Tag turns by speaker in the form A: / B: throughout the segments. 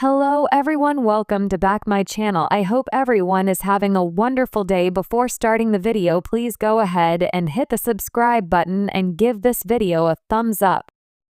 A: Hello everyone, welcome to back my channel. I hope everyone is having a wonderful day. Before starting the video, please go ahead and hit the subscribe button and give this video a thumbs up.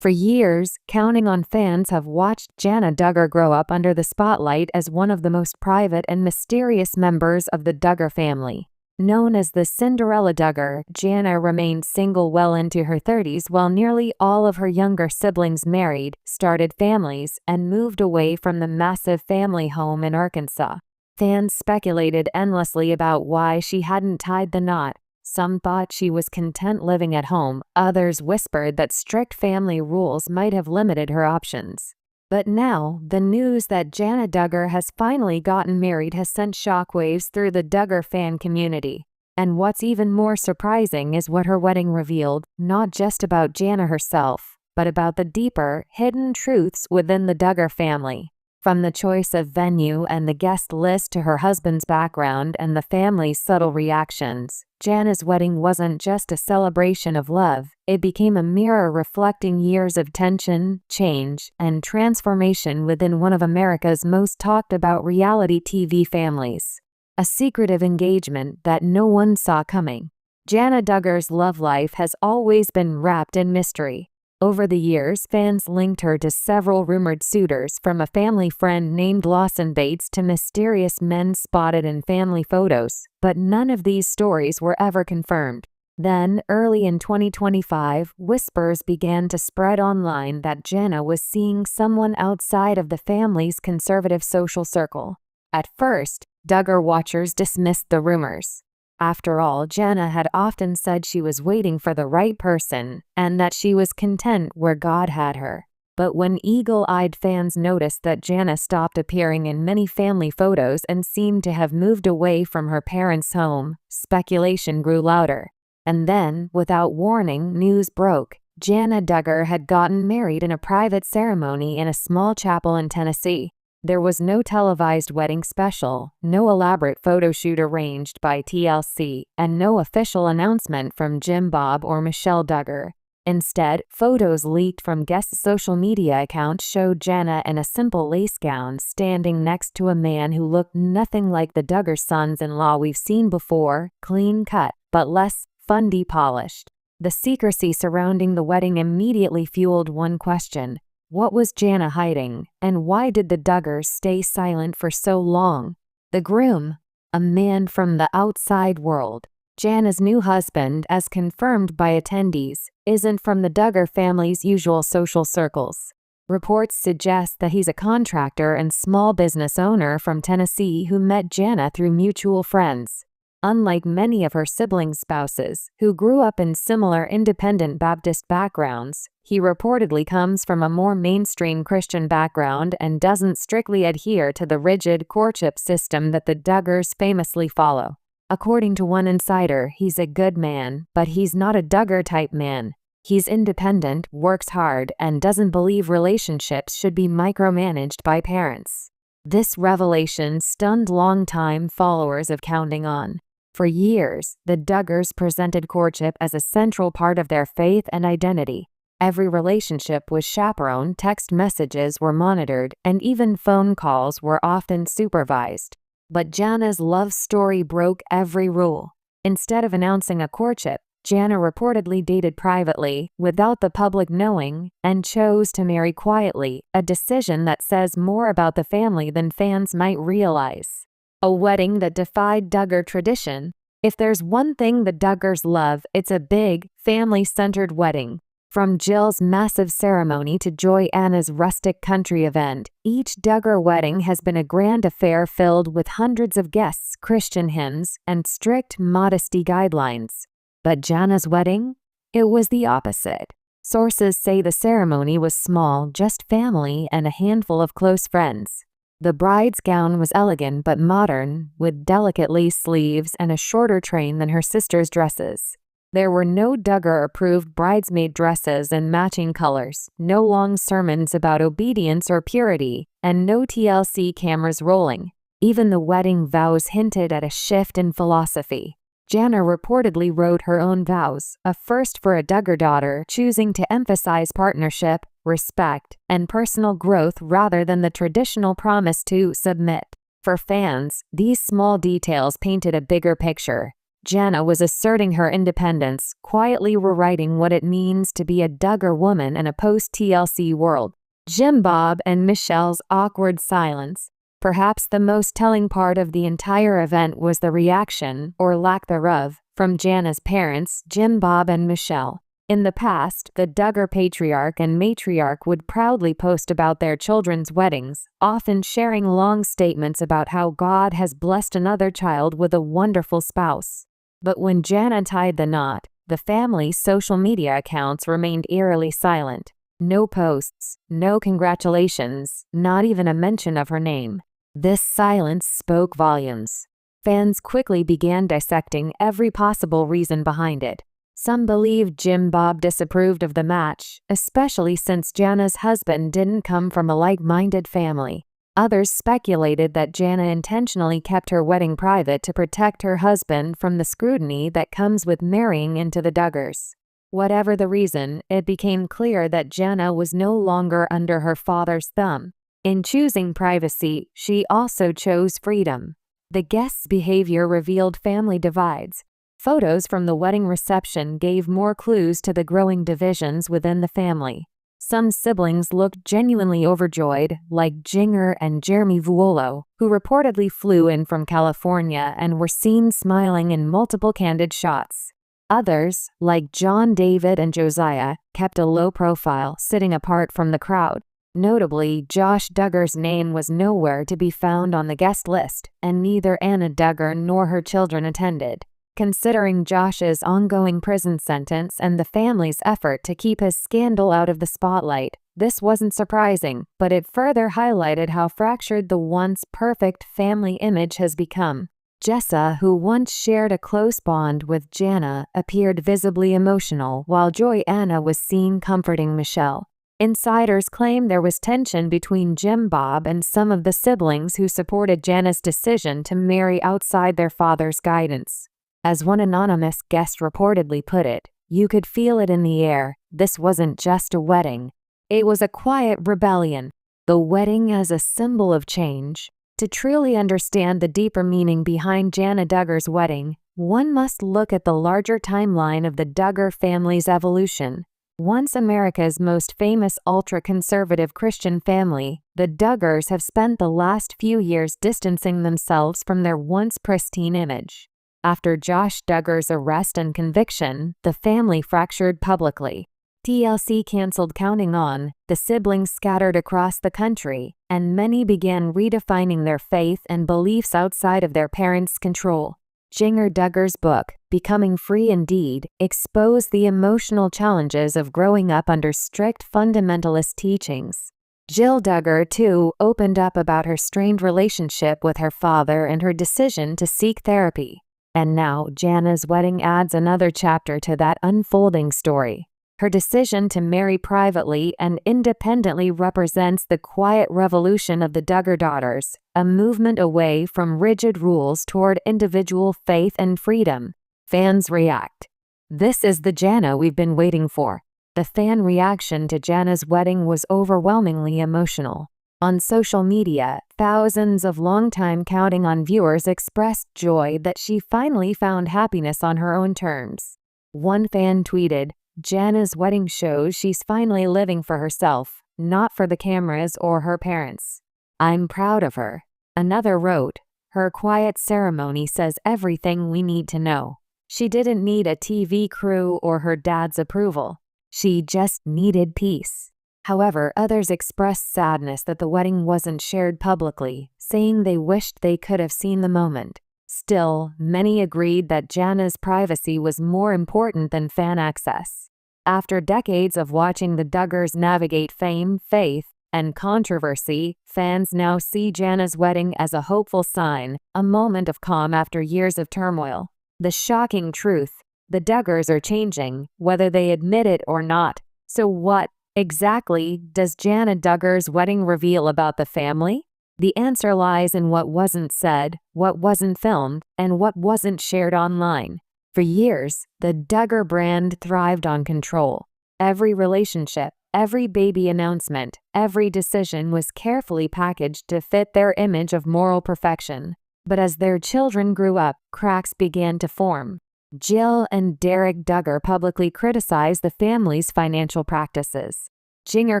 A: For years, counting on fans have watched Jana Duggar grow up under the spotlight as one of the most private and mysterious members of the Duggar family. Known as the Cinderella Duggar, Jana remained single well into her 30s while nearly all of her younger siblings married, started families, and moved away from the massive family home in Arkansas. Fans speculated endlessly about why she hadn't tied the knot. Some thought she was content living at home, others whispered that strict family rules might have limited her options. But now, the news that Jana Duggar has finally gotten married has sent shockwaves through the Duggar fan community. And what's even more surprising is what her wedding revealed, not just about Jana herself, but about the deeper, hidden truths within the Duggar family. From the choice of venue and the guest list to her husband's background and the family's subtle reactions, Jana's wedding wasn't just a celebration of love, it became a mirror reflecting years of tension, change, and transformation within one of America's most talked about reality TV families. A secretive engagement that no one saw coming. Jana Duggar's love life has always been wrapped in mystery. Over the years, fans linked her to several rumored suitors, from a family friend named Lawson Bates to mysterious men spotted in family photos, but none of these stories were ever confirmed. Then, early in 2025, whispers began to spread online that Jana was seeing someone outside of the family's conservative social circle. At first, Duggar watchers dismissed the rumors. After all, Jana had often said she was waiting for the right person and that she was content where God had her. But when eagle-eyed fans noticed that Jana stopped appearing in many family photos and seemed to have moved away from her parents' home, speculation grew louder. And then, without warning, news broke. Jana Duggar had gotten married in a private ceremony in a small chapel in Tennessee. There was no televised wedding special, no elaborate photo shoot arranged by TLC, and no official announcement from Jim Bob or Michelle Duggar. Instead, photos leaked from guest social media accounts showed Jana in a simple lace gown standing next to a man who looked nothing like the Duggar sons-in-law we've seen before, clean-cut, but less fundy polished. The secrecy surrounding the wedding immediately fueled one question. What was Jana hiding, and why did the Duggars stay silent for so long? The groom, a man from the outside world. Jana's new husband, as confirmed by attendees, isn't from the Duggar family's usual social circles. Reports suggest that he's a contractor and small business owner from Tennessee who met Jana through mutual friends. Unlike many of her siblings' spouses, who grew up in similar independent Baptist backgrounds, he reportedly comes from a more mainstream Christian background and doesn't strictly adhere to the rigid courtship system that the Duggars famously follow. According to one insider, he's a good man, but he's not a Duggar-type man. He's independent, works hard, and doesn't believe relationships should be micromanaged by parents. This revelation stunned longtime followers of Counting On. For years, the Duggars presented courtship as a central part of their faith and identity. Every relationship was chaperoned, text messages were monitored, and even phone calls were often supervised. But Jana's love story broke every rule. Instead of announcing a courtship, Jana reportedly dated privately, without the public knowing, and chose to marry quietly, a decision that says more about the family than fans might realize. A wedding that defied Duggar tradition. If there's one thing the Duggars love, it's a big, family-centered wedding. From Jill's massive ceremony to Joy Anna's rustic country event, each Duggar wedding has been a grand affair filled with hundreds of guests, Christian hymns, and strict modesty guidelines. But Jana's wedding? It was the opposite. Sources say the ceremony was small, just family and a handful of close friends. The bride's gown was elegant but modern, with delicate lace sleeves and a shorter train than her sister's dresses. There were no Duggar-approved bridesmaid dresses in matching colors, no long sermons about obedience or purity, and no TLC cameras rolling. Even the wedding vows hinted at a shift in philosophy. Jana reportedly wrote her own vows, a first for a Duggar daughter, choosing to emphasize partnership, respect, and personal growth rather than the traditional promise to submit. For fans, these small details painted a bigger picture. Jana was asserting her independence, quietly rewriting what it means to be a Duggar woman in a post-TLC world. Jim Bob and Michelle's awkward silence. Perhaps the most telling part of the entire event was the reaction, or lack thereof, from Jana's parents, Jim Bob and Michelle. In the past, the Duggar patriarch and matriarch would proudly post about their children's weddings, often sharing long statements about how God has blessed another child with a wonderful spouse. But when Jana tied the knot, the family's social media accounts remained eerily silent. No posts, no congratulations, not even a mention of her name. This silence spoke volumes. Fans quickly began dissecting every possible reason behind it. Some believed Jim Bob disapproved of the match, especially since Jana's husband didn't come from a like-minded family. Others speculated that Jana intentionally kept her wedding private to protect her husband from the scrutiny that comes with marrying into the Duggars. Whatever the reason, it became clear that Jana was no longer under her father's thumb. In choosing privacy, she also chose freedom. The guests' behavior revealed family divides. Photos from the wedding reception gave more clues to the growing divisions within the family. Some siblings looked genuinely overjoyed, like Jinger and Jeremy Vuolo, who reportedly flew in from California and were seen smiling in multiple candid shots. Others, like John David and Josiah, kept a low profile, sitting apart from the crowd. Notably, Josh Duggar's name was nowhere to be found on the guest list, and neither Anna Duggar nor her children attended. Considering Josh's ongoing prison sentence and the family's effort to keep his scandal out of the spotlight, this wasn't surprising, but it further highlighted how fractured the once perfect family image has become. Jessa, who once shared a close bond with Jana, appeared visibly emotional, while Joy Anna was seen comforting Michelle. Insiders claim there was tension between Jim Bob and some of the siblings who supported Jana's decision to marry outside their father's guidance. As one anonymous guest reportedly put it, "You could feel it in the air. This wasn't just a wedding. It was a quiet rebellion. The wedding as a symbol of change." To truly understand the deeper meaning behind Jana Duggar's wedding, one must look at the larger timeline of the Duggar family's evolution. Once America's most famous ultra-conservative Christian family, the Duggars have spent the last few years distancing themselves from their once pristine image. After Josh Duggar's arrest and conviction, the family fractured publicly. TLC canceled Counting On, the siblings scattered across the country, and many began redefining their faith and beliefs outside of their parents' control. Jinger Duggar's book, Becoming Free Indeed, exposed the emotional challenges of growing up under strict fundamentalist teachings. Jill Duggar, too, opened up about her strained relationship with her father and her decision to seek therapy. And now, Jana's wedding adds another chapter to that unfolding story. Her decision to marry privately and independently represents the quiet revolution of the Duggar daughters, a movement away from rigid rules toward individual faith and freedom. Fans react. This is the Jana we've been waiting for. The fan reaction to Jana's wedding was overwhelmingly emotional. On social media, thousands of longtime Counting On viewers expressed joy that she finally found happiness on her own terms. One fan tweeted, "Jana's wedding shows she's finally living for herself, not for the cameras or her parents. I'm proud of her." Another wrote, "Her quiet ceremony says everything we need to know. She didn't need a TV crew or her dad's approval. She just needed peace." However, others expressed sadness that the wedding wasn't shared publicly, saying they wished they could have seen the moment. Still, many agreed that Jana's privacy was more important than fan access. After decades of watching the Duggars navigate fame, faith, and controversy, fans now see Jana's wedding as a hopeful sign, a moment of calm after years of turmoil. The shocking truth: the Duggars are changing, whether they admit it or not. So what exactly does Jana Duggar's wedding reveal about the family? The answer lies in what wasn't said, what wasn't filmed, and what wasn't shared online. For years, the Duggar brand thrived on control. Every relationship, every baby announcement, every decision was carefully packaged to fit their image of moral perfection. But as their children grew up, cracks began to form. Jill and Derek Duggar publicly criticized the family's financial practices. Jana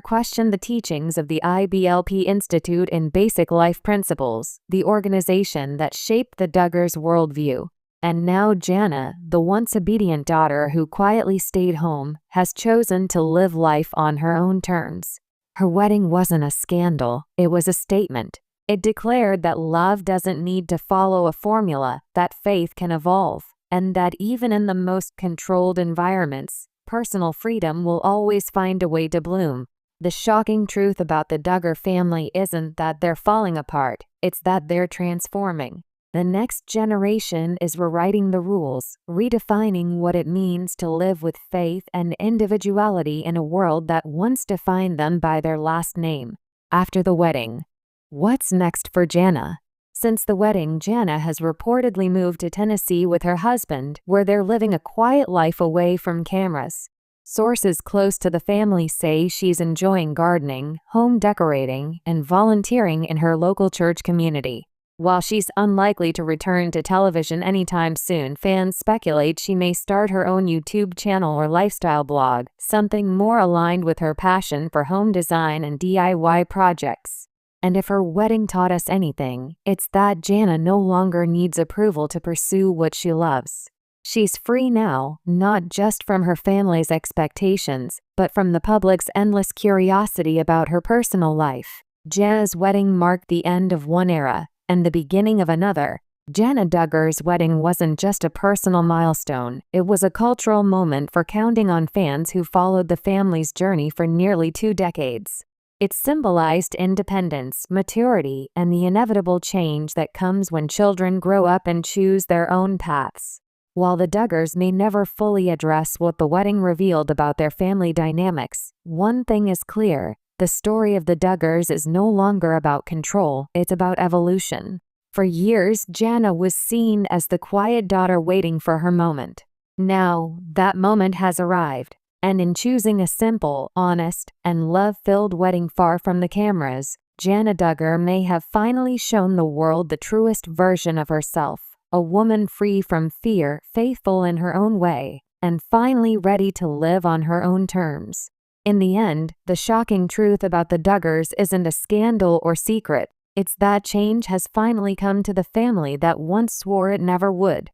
A: questioned the teachings of the IBLP Institute in Basic Life Principles, the organization that shaped the Duggars' worldview. And now Jana, the once obedient daughter who quietly stayed home, has chosen to live life on her own terms. Her wedding wasn't a scandal, it was a statement. It declared that love doesn't need to follow a formula, that faith can evolve, and that even in the most controlled environments, personal freedom will always find a way to bloom. The shocking truth about the Duggar family isn't that they're falling apart, it's that they're transforming. The next generation is rewriting the rules, redefining what it means to live with faith and individuality in a world that once defined them by their last name. After the wedding, what's next for Jana? Since the wedding, Jana has reportedly moved to Tennessee with her husband, where they're living a quiet life away from cameras. Sources close to the family say she's enjoying gardening, home decorating, and volunteering in her local church community. While she's unlikely to return to television anytime soon, fans speculate she may start her own YouTube channel or lifestyle blog, something more aligned with her passion for home design and DIY projects. And if her wedding taught us anything, it's that Jana no longer needs approval to pursue what she loves. She's free now, not just from her family's expectations, but from the public's endless curiosity about her personal life. Jana's wedding marked the end of one era and the beginning of another. Jana Duggar's wedding wasn't just a personal milestone, it was a cultural moment for counting on fans who followed the family's journey for nearly 2 decades. It symbolized independence, maturity, and the inevitable change that comes when children grow up and choose their own paths. While the Duggars may never fully address what the wedding revealed about their family dynamics, one thing is clear: the story of the Duggars is no longer about control, it's about evolution. For years, Jana was seen as the quiet daughter waiting for her moment. Now, that moment has arrived. And in choosing a simple, honest, and love-filled wedding far from the cameras, Jana Duggar may have finally shown the world the truest version of herself, a woman free from fear, faithful in her own way, and finally ready to live on her own terms. In the end, the shocking truth about the Duggars isn't a scandal or secret, it's that change has finally come to the family that once swore it never would.